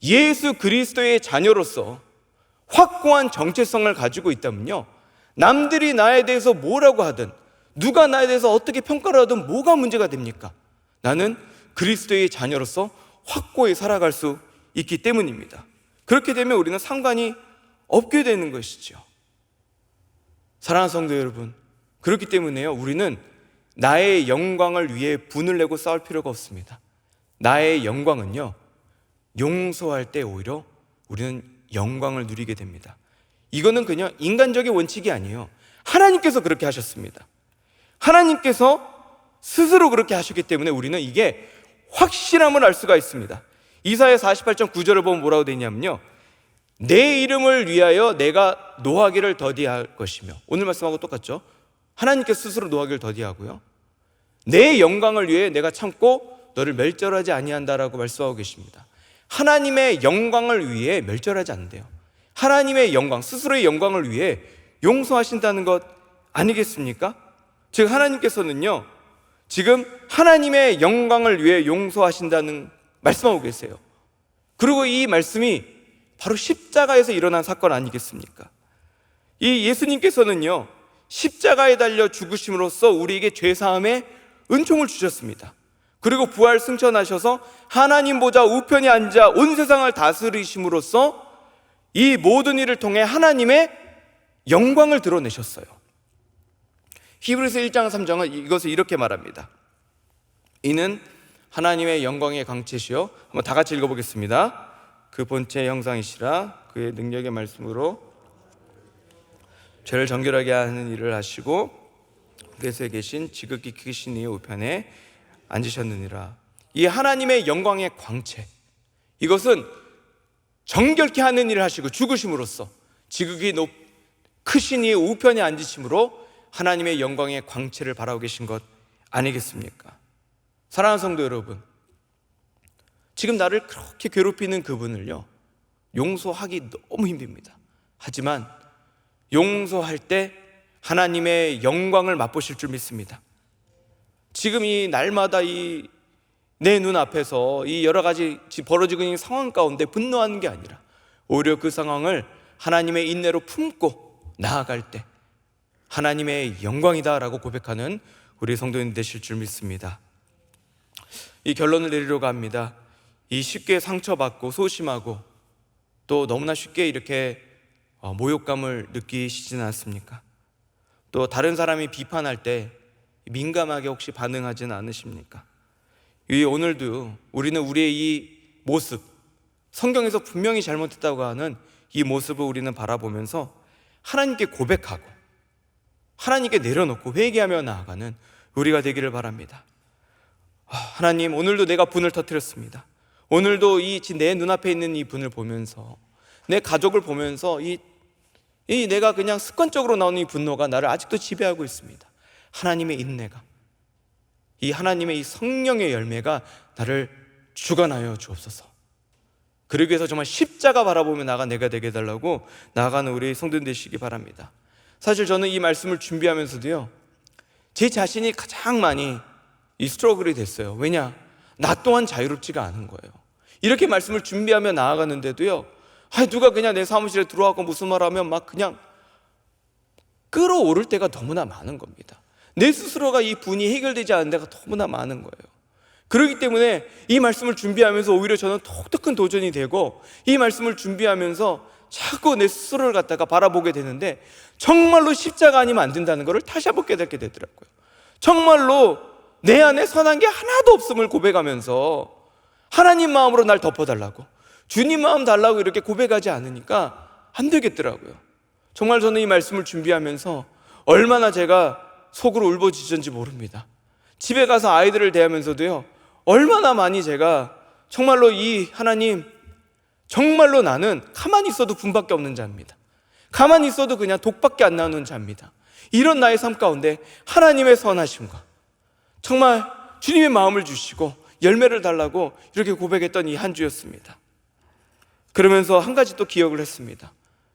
예수 그리스도의 자녀로서 확고한 정체성을 가지고 있다면요, 남들이 나에 대해서 뭐라고 하든 누가 나에 대해서 어떻게 평가를 하든 뭐가 문제가 됩니까? 나는 그리스도의 자녀로서 확고히 살아갈 수 있기 때문입니다. 그렇게 되면 우리는 상관이 없게 되는 것이죠. 사랑하는 성도 여러분, 그렇기 때문에요, 우리는 나의 영광을 위해 분을 내고 싸울 필요가 없습니다. 나의 영광은요, 용서할 때 오히려 우리는 영광을 누리게 됩니다. 이거는 그냥 인간적인 원칙이 아니에요. 하나님께서 그렇게 하셨습니다. 하나님께서 스스로 그렇게 하셨기 때문에 우리는 이게 확실함을 알 수가 있습니다. 이사야 48장 9절을 보면 뭐라고 되어 있냐면요, 내 이름을 위하여 내가 노하기를 더디할 것이며, 오늘 말씀하고 똑같죠? 하나님께서 스스로 노하기를 더디하고요, 내 영광을 위해 내가 참고 너를 멸절하지 아니한다라고 말씀하고 계십니다. 하나님의 영광을 위해 멸절하지 않는데요, 하나님의 영광, 스스로의 영광을 위해 용서하신다는 것 아니겠습니까? 즉 하나님께서는요, 지금 하나님의 영광을 위해 용서하신다는 말씀하고 계세요. 그리고 이 말씀이 바로 십자가에서 일어난 사건 아니겠습니까? 이 예수님께서는요, 십자가에 달려 죽으심으로써 우리에게 죄사함의 은총을 주셨습니다. 그리고 부활 승천하셔서 하나님 보좌 우편에 앉아 온 세상을 다스리심으로써 이 모든 일을 통해 하나님의 영광을 드러내셨어요. 히브리서 1장 3장은 이것을 이렇게 말합니다. 이는 하나님의 영광의 강체시요, 한번 다 같이 읽어보겠습니다. 그 본체 형상이시라 그의 능력의 말씀으로 죄를 정결하게 하는 일을 하시고 께서 계신 지극히 크신 이의 우편에 앉으셨느니라. 이 하나님의 영광의 광채, 이것은 정결케 하는 일을 하시고 죽으심으로써 지극히 크신 이의 우편에 앉으심으로 하나님의 영광의 광채를 바라고 계신 것 아니겠습니까? 사랑하는 성도 여러분, 지금 나를 그렇게 괴롭히는 그분을요, 용서하기 너무 힘듭니다. 하지만 용서할 때 하나님의 영광을 맛보실 줄 믿습니다. 지금 이 날마다 이 내 눈앞에서 이 여러 가지 벌어지고 있는 상황 가운데 분노하는 게 아니라 오히려 그 상황을 하나님의 인내로 품고 나아갈 때 하나님의 영광이다라고 고백하는 우리 성도님 되실 줄 믿습니다. 이 결론을 내리려고 합니다. 이 쉽게 상처받고 소심하고 또 너무나 쉽게 이렇게 모욕감을 느끼시지는 않습니까? 또 다른 사람이 비판할 때 민감하게 혹시 반응하지는 않으십니까? 오늘도 우리는 우리의 이 모습, 성경에서 분명히 잘못했다고 하는 이 모습을 우리는 바라보면서 하나님께 고백하고 하나님께 내려놓고 회개하며 나아가는 우리가 되기를 바랍니다. 하나님, 오늘도 내가 분을 터뜨렸습니다. 오늘도 내 눈앞에 있는 이 분을 보면서, 내 가족을 보면서 이 내가 그냥 습관적으로 나오는 이 분노가 나를 아직도 지배하고 있습니다. 하나님의 인내가, 이 하나님의 이 성령의 열매가 나를 주관하여 주옵소서. 그러기 위해서 정말 십자가 바라보며 내가 되게 해달라고 나아가는 우리 성도님 되시기 바랍니다. 사실 저는 이 말씀을 준비하면서도요, 제 자신이 가장 많이 이 스트러글이 됐어요. 왜냐? 나 또한 자유롭지가 않은 거예요. 이렇게 말씀을 준비하며 나아가는데도요, 누가 그냥 내 사무실에 들어와서 무슨 말 하면 막 그냥 끌어오를 때가 너무나 많은 겁니다. 내 스스로가 이 분이 해결되지 않은 데가 너무나 많은 거예요. 그렇기 때문에 이 말씀을 준비하면서 오히려 저는 더욱더 큰 도전이 되고, 이 말씀을 준비하면서 자꾸 내 스스로를 갖다가 바라보게 되는데, 정말로 십자가 아니면 안 된다는 것을 다시 한번 깨닫게 되더라고요. 정말로 내 안에 선한 게 하나도 없음을 고백하면서 하나님 마음으로 날 덮어달라고, 주님 마음 달라고 이렇게 고백하지 않으니까 안 되겠더라고요. 정말 저는 이 말씀을 준비하면서 얼마나 제가 속으로 울부짖었는지 모릅니다. 집에 가서 아이들을 대하면서도요, 얼마나 많이 제가 정말로 이 하나님, 정말로 나는 가만히 있어도 분밖에 없는 자입니다. 가만히 있어도 그냥 독밖에 안 나오는 자입니다. 이런 나의 삶 가운데 하나님의 선하심과 정말 주님의 마음을 주시고 열매를 달라고 이렇게 고백했던 이 한 주였습니다. 그러면서 한 가지 또 기억을 했습니다.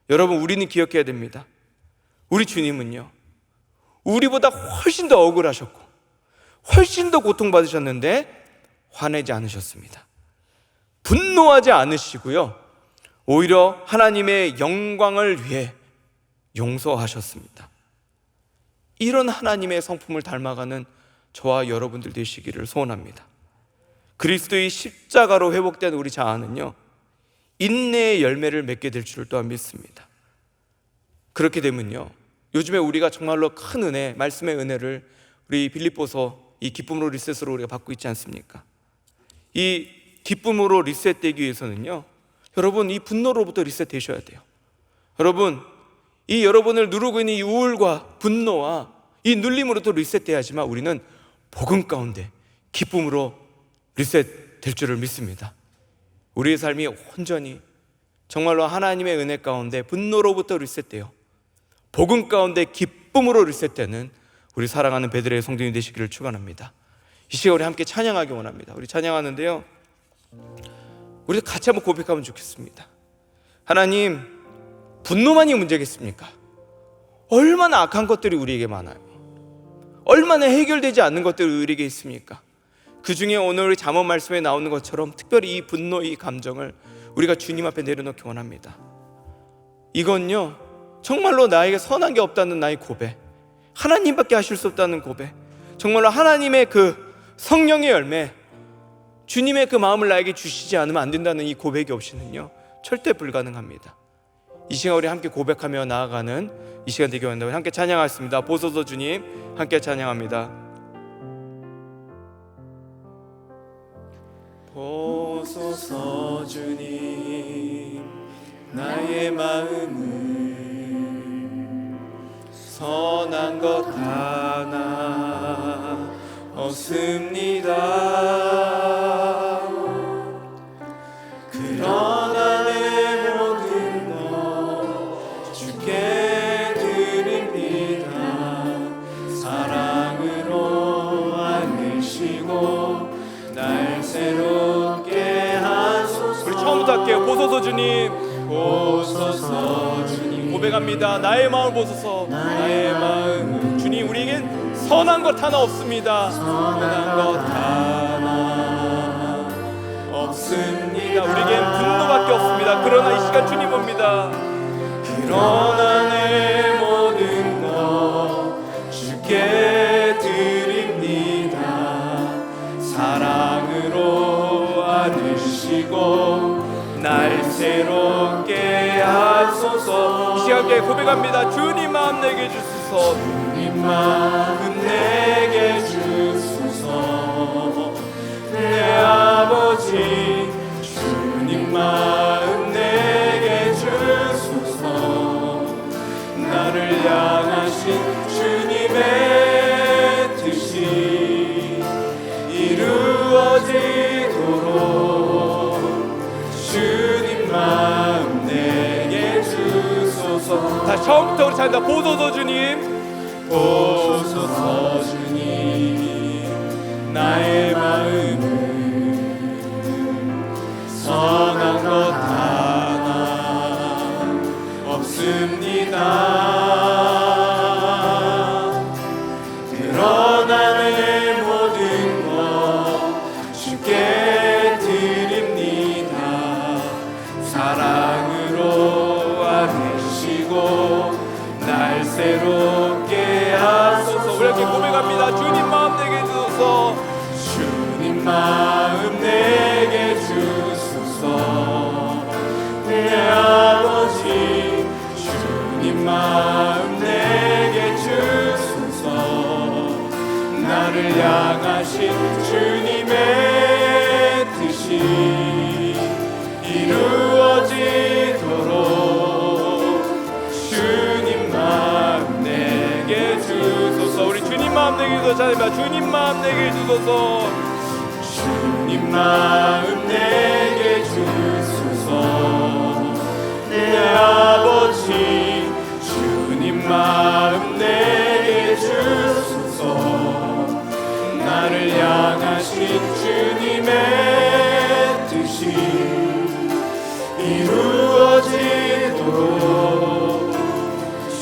여러분, 우리는 기억해야 됩니다. 우리 주님은요, 우리보다 훨씬 더 억울하셨고 훨씬 더 고통받으셨는데 화내지 않으셨습니다. 분노하지 않으시고요, 오히려 하나님의 영광을 위해 용서하셨습니다. 이런 하나님의 성품을 닮아가는 저와 여러분들 되시기를 소원합니다. 그리스도의 십자가로 회복된 우리 자아는요, 인내의 열매를 맺게 될 줄을 또한 믿습니다. 그렇게 되면요, 요즘에 우리가 정말로 큰 은혜, 말씀의 은혜를 우리 빌립보서 이 기쁨으로 리셋으로 우리가 받고 있지 않습니까? 이 기쁨으로 리셋되기 위해서는요, 여러분, 이 분노로부터 리셋되셔야 돼요. 여러분, 이 여러분을 누르고 있는 이 우울과 분노와 이 눌림으로부터 리셋돼야지만 우리는 복음 가운데 기쁨으로 리셋될 줄을 믿습니다. 우리의 삶이 온전히 정말로 하나님의 은혜 가운데 분노로부터 리셋돼요, 복음 가운데 기쁨으로 리셋되는 우리 사랑하는 베드레의 성도님 되시기를 축원합니다. 이 시간 우리 함께 찬양하기 원합니다. 우리 찬양하는데요, 우리 같이 한번 고백하면 좋겠습니다. 하나님, 분노만이 문제겠습니까? 얼마나 악한 것들이 우리에게 많아요. 얼마나 해결되지 않는 것들이 우리에게 있습니까? 그 중에 오늘 우리 잠언 말씀에 나오는 것처럼 특별히 이 분노, 이 감정을 우리가 주님 앞에 내려놓기 원합니다. 이건요, 정말로 나에게 선한 게 없다는 나의 고백, 하나님밖에 하실 수 없다는 고백, 정말로 하나님의 그 성령의 열매, 주님의 그 마음을 나에게 주시지 않으면 안 된다는 이 고백이 없이는요, 절대 불가능합니다. 이 시간 우리 함께 고백하며 나아가는 이 시간 되기 원합니다. 함께 찬양하겠습니다. 보소서 주님, 함께 찬양합니다. 보소서 주님, 나의 마음을 선한 것 하나 없습니다. 그러나 내 모든 것 주께 드립니다. 사랑으로 안으시고 날 새롭게 하소서. 우리 처음부터 할게요. 보소서 주님, 보소서 주님. 고백합니다. 나의 마음을 보소서. 나의 마음을. 주님, 우리에겐 선한 것 하나 없습니다. 선한 것 하나 없습니다. 우리에겐 분노밖에 없습니다. 그러나 이 시간 주님 봅니다. 그러나 내 모든 것 주께 드립니다. 사랑으로 안으시고 날 새롭게 하소서. 이 시간에 고백합니다. 주님 마음 내게 주소서. 주님 마음 내게 주소서. 내 아버지 주님 마음 내게 주소서. 나를 향하신 주님의 뜻이 이루어지도록 주님 마음 내게 주소서. 다시 처음부터 우리 찬다. 보소서 주님, 보소서 주님. 나의 마음은 선한 것 하나 없습니다. 그러나 내 모든 것 주께 드립니다. 사랑으로 안으시고 날 새롭게 하소서. 우리 이렇게 고백합니다. 주님 마음 내게 주소서. 주님 마음 내게 주소서. 내 아버지 주님 마음 내게 주소서. 나를 향하신 주님의 뜻이 이루어지도록 주님 마음 내게 주소서. 우리 주님 마음 내게 주소서. 잘해봐. 주님 마음 내게 주소서. 주님 마음 내게 주소서. 내 아버지 주님 마음 내게 주소서. 나를 향하신 주님의 뜻이 이루어지도록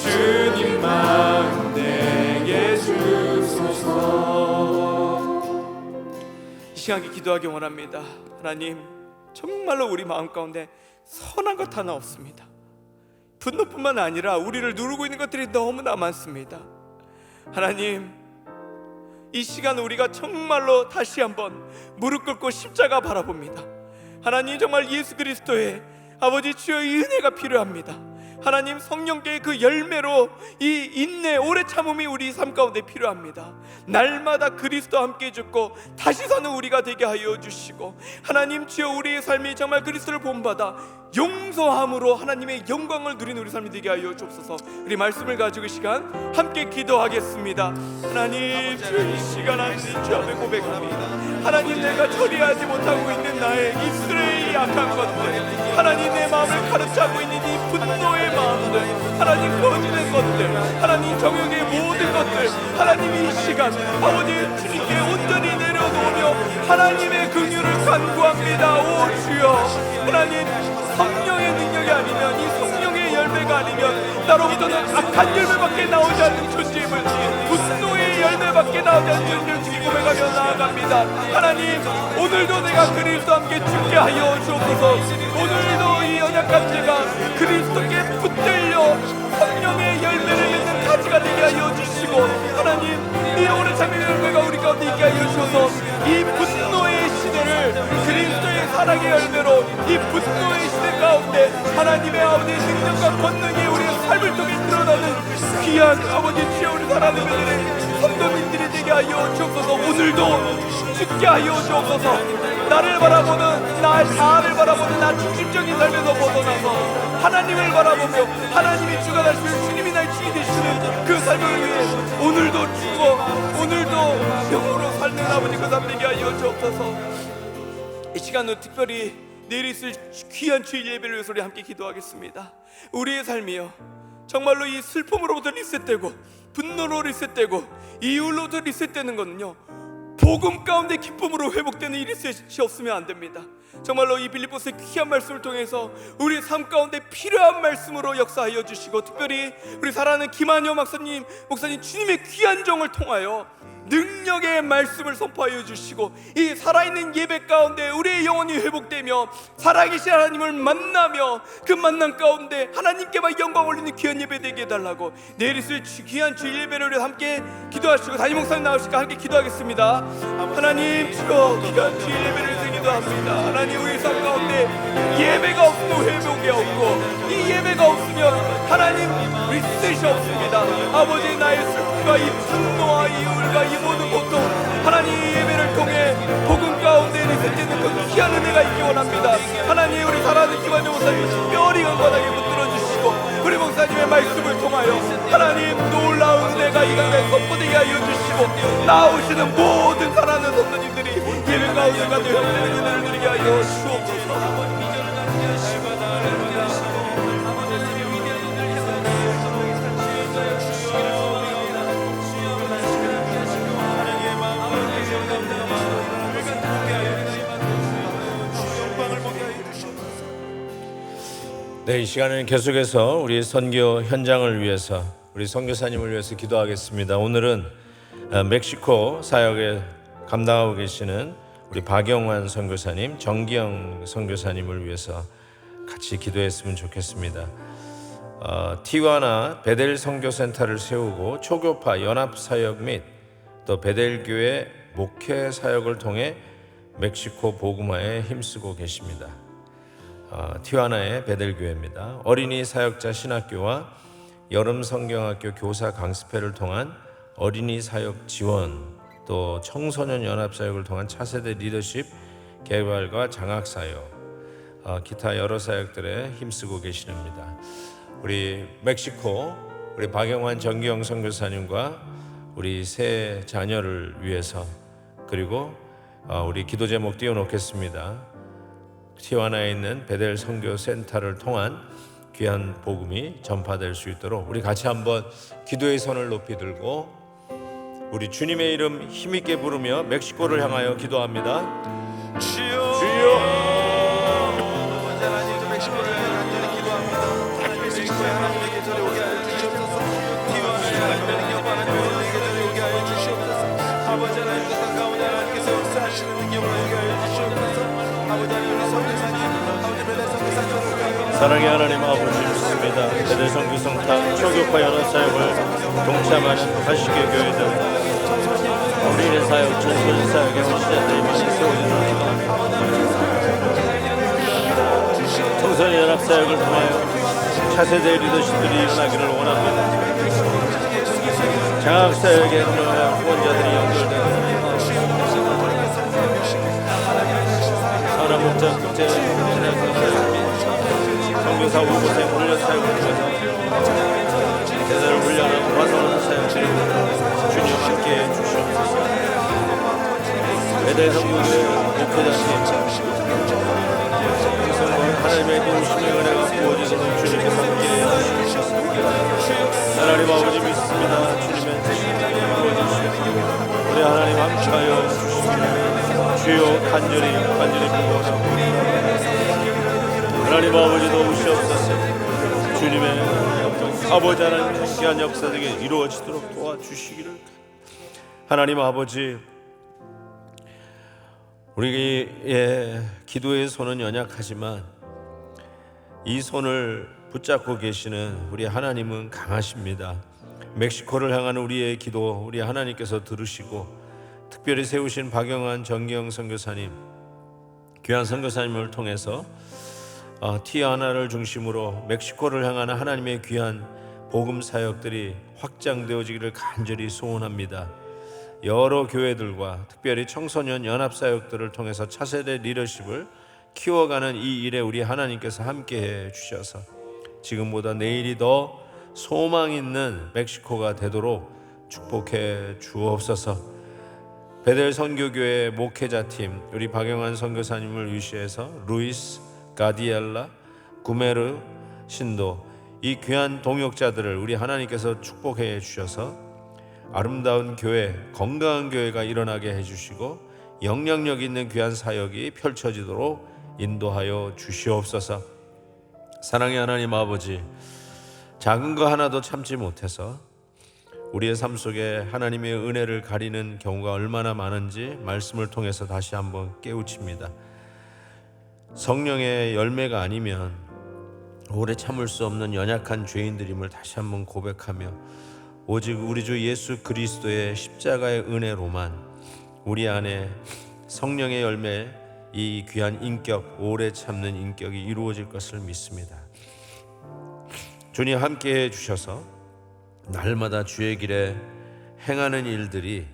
주님 마음 내게 주소서. 이 시간에 기도하기 원합니다. 하나님, 정말로 우리 마음 가운데 선한 것 하나 없습니다. 분노뿐만 아니라 우리를 누르고 있는 것들이 너무나 많습니다. 하나님, 이 시간 우리가 정말로 다시 한번 무릎 꿇고 십자가 바라봅니다. 하나님, 정말 예수 그리스도의 아버지 주의 은혜가 필요합니다. 하나님, 성령께의 그 열매로 이 인내 오래 참음이 우리 삶 가운데 필요합니다. 날마다 그리스도와 함께 죽고 다시 사는 우리가 되게 하여 주시고, 하나님 주여 우리의 삶이 정말 그리스도를 본받아 용서함으로 하나님의 영광을 누리는 우리 삶이 되게 하여 주옵소서. 우리 말씀을 가지고 이 시간 함께 기도하겠습니다. 하나님, 주여 이 시간 하나님 주 앞에 고백합니다. 하나님, 내가 처리하지 못하고 있는 나의 이스라엘의 약한 것들, 하나님 내 마음을 가로차고 있는 이 분노의 마음들, 하나님 거짓된 것들, 하나님 정욕의 모든 것들, 하나님 이 시간 아버지 주님께 온전히 내려놓으며 하나님의 긍휼을 간구합니다. 오 주여, 하나님 성령의 능력이 아니면, 이 성령의 열매가 아니면 나로부터는 악한 열매밖에 나오지 않는 존재임을, 분노의 열매밖에 나오지 않는 존재를 주님 고백하며 나아갑니다. 하나님, 오늘도 내가 그리스도와 함께 죽게 하여 주옵소서. 오늘도 이 연약한 제가 그리스도께 붙들려 성령의 열매를 맺는 가지가 되게 하여 주시고, 하나님 이 오늘 참의 열매가 우리 가운데 있게 하여 주셔서 이 분노의 시대를 그리스도의 사랑의 열매로, 이 분노의 시대 가운데 하나님의 아버지의 능력과 권능이 우리의 삶을 통해 드러나는 귀한 아버지 주여 우리 사랑하는 분들의 성도민들이 되게 하여 주옵소서. 오늘도 죽게 하여 주옵소서. 나를 바라보는, 나 자아를 바라보는 나 중심적인 삶에서 벗어나서 하나님을 바라보며 하나님이 주가 되시는, 주님이 나의 주이 되시는 그 삶을 위해 오늘도 죽어, 오늘도 영으로 살는 아버지 그 삶 되게 하여 주옵소서. 이 시간은 특별히 내일 있을 귀한 주일 예배를 위해서 우리 함께 기도하겠습니다. 우리의 삶이요 정말로 이 슬픔으로부터 리셋되고 분노로 리셋되고 이율로부터 리셋되는 것은요 복음 가운데 기쁨으로 회복되는 이 리셋이 없으면 안 됩니다. 정말로 이 빌립보서의 귀한 말씀을 통해서 우리의 삶 가운데 필요한 말씀으로 역사하여 주시고, 특별히 우리 사랑하는 김한효 목사님 주님의 귀한 종을 통하여 능력의 말씀을 선포하여 주시고, 이 살아있는 예배 가운데 우리의 영혼이 회복되며 살아계신 하나님을 만나며 그 만남 가운데 하나님께만 영광 올리는 귀한 예배 되게 해달라고, 내일 있을 귀한 주일 예배를 위해 함께 기도하시고, 담임 목사님 나오시니까 함께 기도하겠습니다. 하나님 주여 귀한 주일 예배를 위해서 기도합니다. 하나님 우리 삶 가운데 예배가 없으면 회복이 없고, 이 예배가 없으면 하나님 리셋이 없습니다. 아버지 나의 슬픔과 이 분노와 이 우울과 이 모든 고통, 하나님 예배를 통해 복음 가운데 리셋되는 그 귀한 은혜가 있기 원합니다. 하나님 우리 사랑하는 김한효 목사님 특별히 강건하게 붙들어 주시고, 우리 목사님의 말씀을 통하여 하나님 놀라운 은혜가 이 강에 선포되게 하여 주시고, 나오시는 모든 사랑하는 성도님들이 예배 가운데 가도 회복되는 은혜를 누리게 하여 주옵소서. 네, 이 시간에는 계속해서 우리 선교 현장을 위해서, 우리 선교사님을 위해서 기도하겠습니다. 오늘은 멕시코 사역에 감당하고 계시는 우리 박영환 선교사님, 정기영 선교사님을 위해서 같이 기도했으면 좋겠습니다. 티와나 베델 선교센터를 세우고 초교파 연합사역 및 또 베델교회 목회 사역을 통해 멕시코 복음화에 힘쓰고 계십니다. 티와나의 베델교회입니다. 어린이 사역자 신학교와 여름 성경학교 교사 강습회를 통한 어린이 사역 지원, 또 청소년 연합 사역을 통한 차세대 리더십 개발과 장학 사역, 기타 여러 사역들에 힘쓰고 계십니다. 우리 멕시코 우리 박영환 정기영 선교사님과 우리 세 자녀를 위해서, 그리고 우리 기도 제목 띄워놓겠습니다. 티와나에 있는 베델 선교 센터를 통한 귀한 복음이 전파될 수 있도록 우리 같이 한번 기도의 손을 높이 들고 우리 주님의 이름 힘있게 부르며 멕시코를 향하여 기도합니다. 주여, 주여. 하나님 멕시코를 간절히 기도합니다. 하나님 멕시코에 하나님의 계절에 오게 하여 주시옵소서. 티와나에 하나님의 능력과 하나님의 계절에 오게 하여 주시옵소서. 아버지 하나님 그 땅 가운데 하나님께서 역사하시는 능력을 오게 하여 주시옵소서. 아버지 하나님 우리 선교사님, 아버지 베델 선교사님을 오게 하여 사랑의 하나님 아버지 믿습니다. 베델 선교성탁 초교파 연합사역을 동참하는 80개 교회들, 우리의 사역, 청소년 사역의 헌신자들이 많이 세워집니다. 청소년 연합사역을 통하여 차세대 리더십들이 일어나기를 원합니다. 장학사역에 후원자들이 연결되고 선한목자 국제 선교사 후보생 훈련 사역을 통해서 세대를 훈련하고 화성하는 사역들이 주님 함께해 주시옵소서. 베델 선교회 목회자님, 성성과 하나님의 도우심의 은혜가 부어지시는 주님께서 함께해 주시옵소서. 하나님 아버지 믿습니다. 주님의 뜻이 부어지시옵소서. 우리 하나님 함께하여 주시옵소서. 주여 간절히 부탁합니다. 하나님 아버지 도우시옵소서. 주님의 아버지 하나님 귀한 역사들이 이루어지도록 도와주시기를. 하나님 아버지, 우리의 기도의 손은 연약하지만 이 손을 붙잡고 계시는 우리 하나님은 강하십니다. 멕시코를 향한 우리의 기도 우리 하나님께서 들으시고, 특별히 세우신 박영환 정기영 선교사님, 귀한 선교사님을 통해서 티와나를 중심으로 멕시코를 향하는 하나님의 귀한 복음 사역들이 확장되어지기를 간절히 소원합니다. 여러 교회들과 특별히 청소년 연합 사역들을 통해서 차세대 리더십을 키워가는 이 일에 우리 하나님께서 함께해 주셔서 지금보다 내일이 더 소망 있는 멕시코가 되도록 축복해 주옵소서. 베델 선교교회 목회자팀 우리 박영환 선교사님을 위시해서 루이스, 가디엘라, 구메르 신도 이 귀한 동역자들을 우리 하나님께서 축복해 주셔서 아름다운 교회, 건강한 교회가 일어나게 해주시고 영향력 있는 귀한 사역이 펼쳐지도록 인도하여 주시옵소서. 사랑의 하나님 아버지, 작은 거 하나도 참지 못해서 우리의 삶 속에 하나님의 은혜를 가리는 경우가 얼마나 많은지 말씀을 통해서 다시 한번 깨우칩니다. 성령의 열매가 아니면 오래 참을 수 없는 연약한 죄인들임을 다시 한번 고백하며 오직 우리 주 예수 그리스도의 십자가의 은혜로만 우리 안에 성령의 열매, 이 귀한 인격, 오래 참는 인격이 이루어질 것을 믿습니다. 주님 함께해 주셔서 날마다 주의 길에 행하는 일들이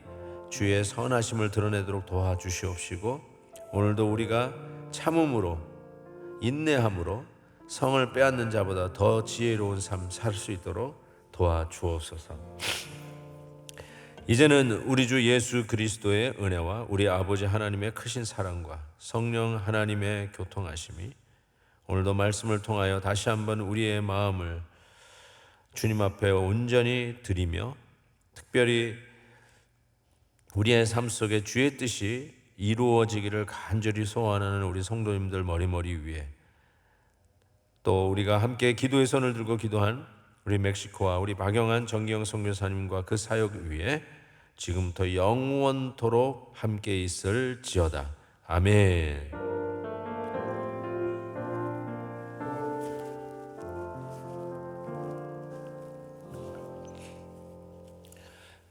주의 선하심을 드러내도록 도와주시옵시고 오늘도 우리가 참음으로 인내함으로 성을 빼앗는 자보다 더 지혜로운 삶 살 수 있도록 도와주옵소서. 이제는 우리 주 예수 그리스도의 은혜와 우리 아버지 하나님의 크신 사랑과 성령 하나님의 교통하심이 오늘도 말씀을 통하여 다시 한번 우리의 마음을 주님 앞에 온전히 드리며 특별히 우리의 삶 속에 주의 뜻이 이루어지기를 간절히 소원하는 우리 성도님들 머리머리 위에 또 우리가 함께 기도의 손을 들고 기도한 우리 멕시코와 우리 박영환 정기영 선교사님과 그 사역 위에 지금부터 영원토록 함께 있을지어다. 아멘.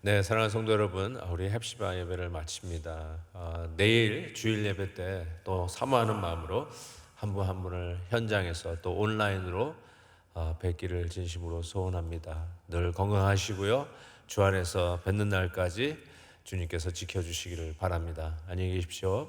네, 사랑하는 성도 여러분, 우리 헵시바 예배를 마칩니다. 내일 주일 예배 때 또 사모하는 마음으로 한 분 한 분을 현장에서 또 온라인으로 뵙기를 진심으로 소원합니다. 늘 건강하시고요. 주 안에서 뵙는 날까지 주님께서 지켜주시기를 바랍니다. 안녕히 계십시오.